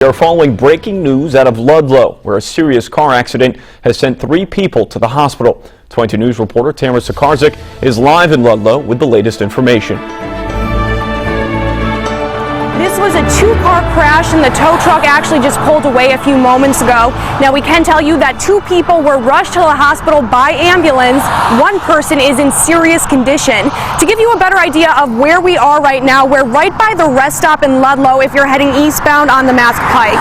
We are following breaking news out of Ludlow, where a serious car accident has sent 3 people to the hospital. 22 News reporter Tamara Sakarzik is live in Ludlow with the latest information. This was a 2-car crash, and the tow truck actually just pulled away a few moments ago. Now, we can tell you that 2 people were rushed to the hospital by ambulance. 1 person is in serious condition. To give you a better idea of where we are right now, we're right by the rest stop in Ludlow if you're heading eastbound on the Mass Pike.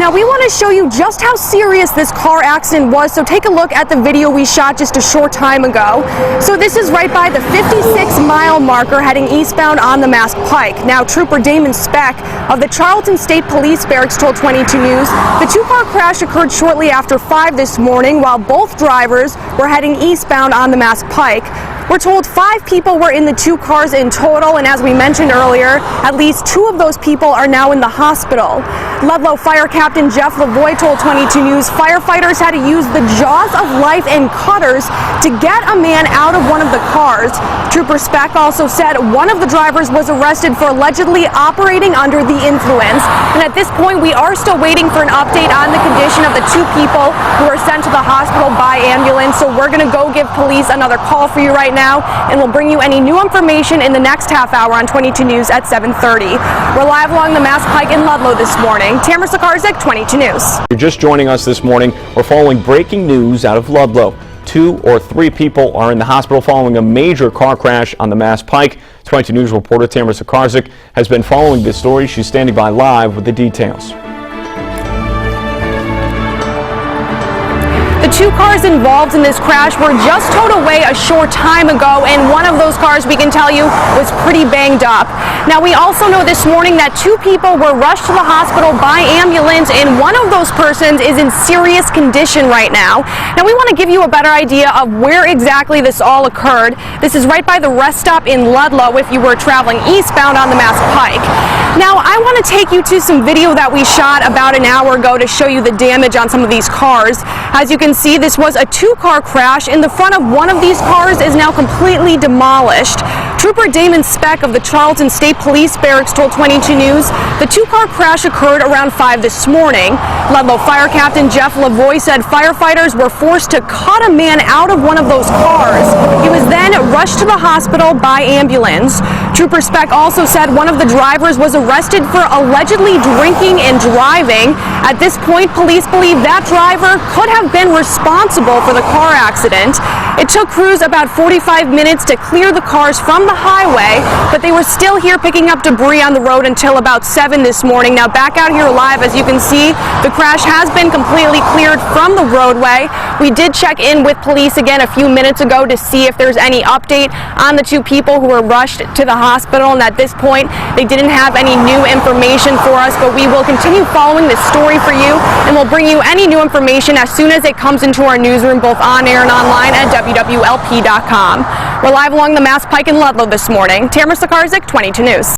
Now, we want to show you just how serious this car accident was, so take a look at the video we shot just a short time ago. So this is right by the 56-mile marker heading eastbound on the Mass Pike. Now, Trooper Damon of the Charlton State Police Barracks told 22 News the 2-car crash occurred shortly after 5 this morning while both drivers were heading eastbound on the Mass Pike. We're told 5 people were in the 2 cars in total, and as we mentioned earlier, at least 2 of those people are now in the hospital. Ludlow Fire Captain Jeff Lavoie told 22 News firefighters had to use the jaws of life and cutters to get a man out of one of the cars. Trooper Speck also said one of the drivers was arrested for allegedly operating under the influence. And at this point, we are still waiting for an update on the condition of the 2 people who were sent to the hospital by ambulance. So we're going to go give police another call for you right now, and we'll bring you any new information in the next half hour on 22 News at 7:30. We're live along the Mass Pike in Ludlow this morning. Tamara Sakarzik, 22 News. You're just joining us this morning. We're following breaking news out of Ludlow. 2 or 3 people are in the hospital following a major car crash on the Mass Pike. 22 News reporter Tamara Sakarzik has been following this story. She's standing by live with the details. The 2 cars involved in this crash were just towed away a short time ago, and one of those cars, we can tell you, was pretty banged up. Now, we also know this morning that 2 people were rushed to the hospital by ambulance, and one of those persons is in serious condition right now. Now, we want to give you a better idea of where exactly this all occurred. This is right by the rest stop in Ludlow if you were traveling eastbound on the Mass Pike. Now, I want to take you to some video that we shot about an hour ago to show you the damage on some of these cars. As you can see, this was a 2-car crash, and the front of one of these cars is now completely demolished. Trooper Damon Speck of the Charlton State Police Barracks told 22 News the 2-car crash occurred around 5 this morning. Ludlow Fire Captain Jeff Lavoie said firefighters were forced to cut a man out of one of those cars. He was then rushed to the hospital by ambulance. Trooper Speck also said one of the drivers was arrested for allegedly drinking and driving. At this point, police believe that driver could have been responsible for the car accident. It took crews about 45 minutes to clear the cars from the highway, but they were still here picking up debris on the road until about 7 this morning. Now, back out here live, as you can see, the crash has been completely cleared from the roadway. We did check in with police again a few minutes ago to see if there's any update on the 2 people who were rushed to the hospital, and at this point, they didn't have any new information for us, but we will continue following this story for you, and we'll bring you any new information as soon as it comes into our newsroom, both on air and online at wwlp.com. We're live along the Mass Pike in Ludlow this morning. Tamara Sakarzik, 22 News.